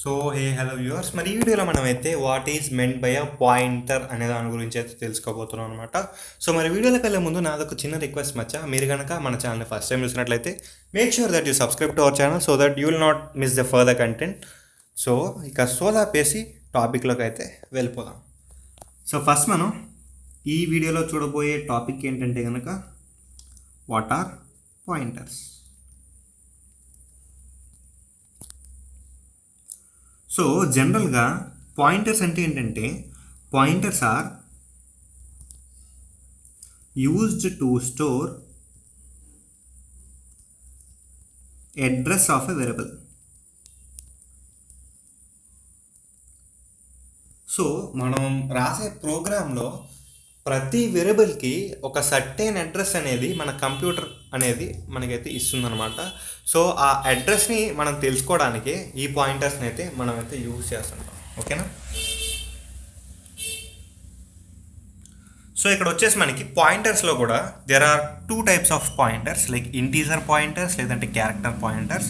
So hello viewers, మరి ఈ వీడియోలో మనమైతే what is meant by a pointer అనే దాని గురించి అయితే తెలుసుకోబోతున్నాం అనమాట. సో మరి వీడియోలోకి వెళ్ళే ముందు నాదొక చిన్న రిక్వెస్ట్ మచ్చా, మీరు కనుక మన ఛానల్ని ఫస్ట్ టైం చూసినట్లయితే make sure that you subscribe to our channel so that you will not miss the further content. So ఇక సోదాపేసి టాపిక్లోకి అయితే వెళ్ళిపోదాం. సో ఫస్ట్ మనం ఈ వీడియోలో చూడబోయే టాపిక్ ఏంటంటే కనుక వాట్ ఆర్ పాయింటర్స్. సో జనరల్గా పాయింటర్స్ అంటే ఏంటంటే pointers are used to store address of a variable. So మనం రాసే ప్రోగ్రాంలో ప్రతి వేరియబుల్కి ఒక సర్టెన్ అడ్రస్ అనేది మన కంప్యూటర్ అనేది మనకైతే ఇస్తుందన్నమాట. సో ఆ అడ్రస్ని మనం తెలుసుకోవడానికి ఈ పాయింటర్స్ని అయితే మనమైతే యూజ్ చేస్తుంటాం. ఓకేనా? సో ఇక్కడ వచ్చేసి మనకి పాయింటర్స్లో కూడా there are two types of pointers, like integer pointers లేదంటే character pointers.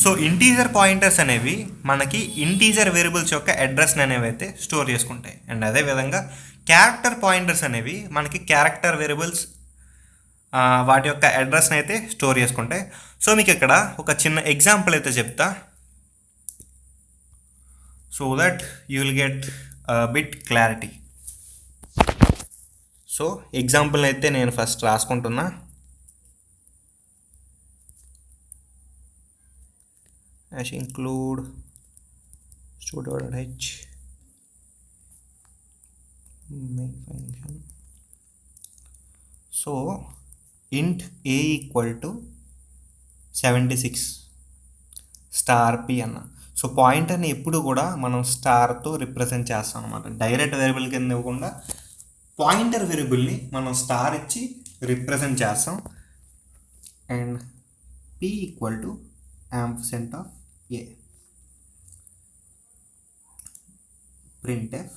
So integer pointers అనేవి మనకి ఇంటీజర్ వేరియబుల్స్ యొక్క అడ్రస్ని అనేవి అయితే స్టోర్ చేసుకుంటాయి. అండ్ అదేవిధంగా క్యారెక్టర్ పాయింటర్స్ అనేవి మనకి క్యారెక్టర్ వేరియబుల్స్ వాటి యొక్క అడ్రస్ని అయితే స్టోర్ చేసుకుంటాయి. సో మీకు ఇక్కడ ఒక చిన్న ఎగ్జాంపుల్ అయితే చెప్తా, so that you will get bit clarity. So example అయితే నేను ఫస్ట్ రాసుకుంటున్నా. include stdio.h main function. సో int a equal to 76 star p అన్న. సో పాయింటర్ని ఎప్పుడు కూడా మనం స్టార్తో రిప్రజెంట్ చేస్తాం అనమాట. డైరెక్ట్ వేరియబుల్ కింద ఇవ్వకుండా పాయింటర్ వేరియబుల్ని మనం స్టార్ ఇచ్చి రిప్రజెంట్ చేస్తాం. And p equal to ampersand of a. printf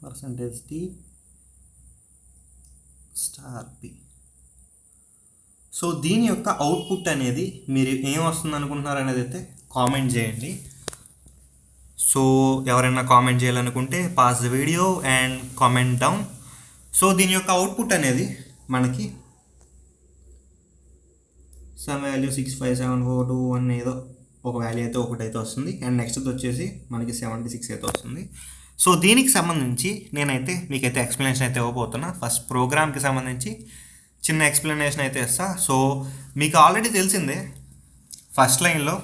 percentage d star p. So దీని యొక్క అవుట్పుట్ అనేది మీరు ఏం వస్తుంది అనుకుంటున్నారు అనేది అయితే కామెంట్ చేయండి. సో ఎవరైనా కామెంట్ చేయాలనుకుంటే pass the video and comment down. So దీని యొక్క అవుట్పుట్ అనేది మనకి సమ్ వాల్యూ 657421 ఏదో ఒక వాల్యూ అయితే ఒకటైతే వస్తుంది. అండ్ నెక్స్ట్ వచ్చేసి మనకి 76 అయితే వస్తుంది. సో దీనికి సంబంధించి నేనైతే మీకైతే ఎక్స్ప్లెనేషన్ అయితే ఇవ్వబోతున్నా. ఫస్ట్ ప్రోగ్రామ్కి సంబంధించి చిన్న ఎక్స్ప్లెనేషన్ అయితే ఇస్తా. సో మీకు ఆల్రెడీ తెలిసిందే, ఫస్ట్ లైన్లో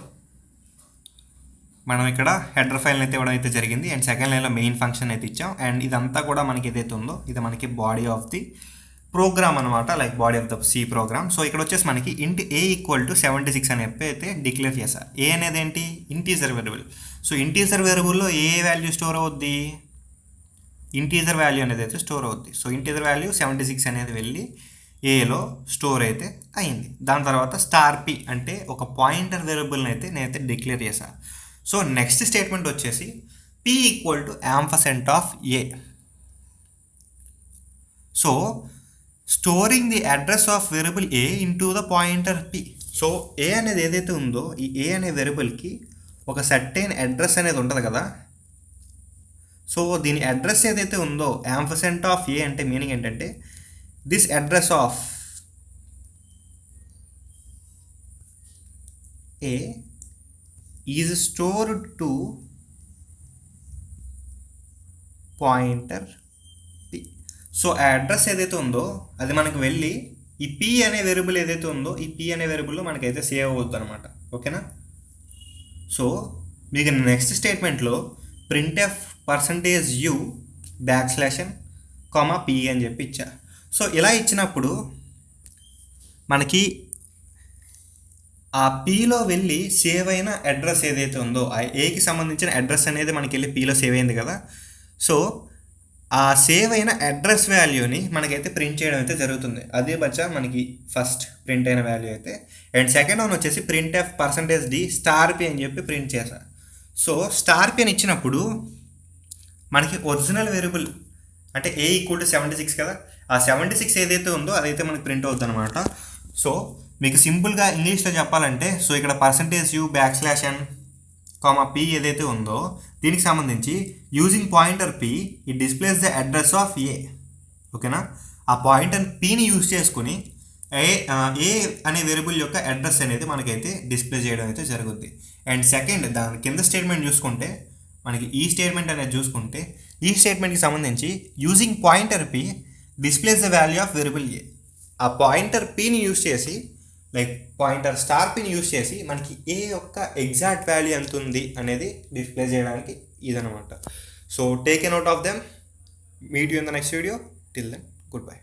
మనం ఇక్కడ హెడర్ ఫైల్ని అయితే ఇవ్వడం అయితే జరిగింది. అండ్ సెకండ్ లైన్లో మెయిన్ ఫంక్షన్ అయితే ఇచ్చాం. అండ్ ఇదంతా కూడా మనకి ఏదైతే ఉందో ఇది మనకి బాడీ ఆఫ్ ది ప్రోగ్రామ్ అనమాట, like body of the C program. So ఇక్కడ వచ్చేసి మనకి ఇంట్ ఏ ఈక్వల్ టు 76 అని చెప్పి అయితే డిక్లేర్ చేశా. ఏ అనేది ఏంటి? Integer variable. సో ఇంటీజర్ వేరియబుల్లో ఏ వాల్యూ స్టోర్ అవుద్ది? ఇంటీజర్ వాల్యూ అనేది అయితే స్టోర్ అవుద్ది. సో ఇంటీజర్ వాల్యూ 76 అనేది వెళ్ళి ఏలో స్టోర్ అయితే అయింది. దాని తర్వాత స్టార్ పి అంటే ఒక పాయింటర్ వేరియబుల్ని అయితే నేనైతే డిక్లేర్ చేశాను. సో నెక్స్ట్ స్టేట్మెంట్ వచ్చేసి p equal to ampersand of a. So storing the address of variable a into the pointer p. So a అనేది ఏదైతే ఉందో ఈ a అనే వేరియబుల్కి ఒక సర్టెన్ అడ్రస్ అనేది ఉంటుంది కదా. సో దీని అడ్రస్ ఏదైతే ఉందో ampersand ఆఫ్ a అంటే మీనింగ్ ఏంటంటే this address of a is stored to pointer p. So ఆ అడ్రస్ ఏదైతే ఉందో అది మనకు వెళ్ళి ఈ p అనే వేరియబుల్ ఏదైతే ఉందో ఈ p అనే వేరియబుల్లో మనకైతే సేవ్ అవుతుంది అనమాట. ఓకేనా? సో మీకు next స్టేట్మెంట్లో printf %u \n, p అని చెప్పి ఇచ్చా. సో ఇలా ఇచ్చినప్పుడు మనకి ఆ పీలో వెళ్ళి సేవ్ అయిన అడ్రస్ ఏదైతే ఉందో ఆ ఏకి సంబంధించిన అడ్రస్ అనేది మనకి వెళ్ళి పీలో సేవ్ అయింది కదా. సో ఆ సేవ్ అయిన అడ్రస్ వాల్యూని మనకైతే ప్రింట్ చేయడం అయితే జరుగుతుంది. అదే బచ్చా మనకి ఫస్ట్ ప్రింట్ అయిన వాల్యూ అయితే. అండ్ సెకండ్ వన్ వచ్చేసి printf %d స్టార్ p అని చెప్పి ప్రింట్ చేశా. సో స్టార్ p అని ఇచ్చినప్పుడు మనకి ఒరిజినల్ వేరియబుల్ అంటే ఏ ఈక్వల్ టు 76 కదా, ఆ 76 ఏదైతే ఉందో అదైతే మనకి ప్రింట్ అవుతుంది అనమాట. సో మీకు సింపుల్గా ఇంగ్లీష్లో చెప్పాలంటే, సో ఇక్కడ %u\n, p ఏదైతే ఉందో దీనికి సంబంధించి using pointer p it displays the address of a. ఓకేనా, ఆ పాయింటర్ pని యూజ్ చేసుకుని ఏ అనే వేరియబుల్ యొక్క అడ్రస్ అనేది మనకైతే డిస్ప్లే చేయడం అయితే జరుగుద్ది. అండ్ సెకండ్ దాని కింద స్టేట్మెంట్ చూసుకుంటే మనకి ఈ స్టేట్మెంట్ అనేది చూసుకుంటే, ఈ స్టేట్మెంట్కి సంబంధించి using pointer p displays the value of variable a. ఆ పాయింటర్ pని యూజ్ చేసి లైక్ పాయింటర్ p యూజ్ చేసి మనకి ఏ యొక్క ఎగ్జాక్ట్ వాల్యూ ఎంత ఉంది అనేది డిస్ప్లే చేయడానికి ఇదనమాట. So take a note of them. Meet you in the next video. Till then, good bye.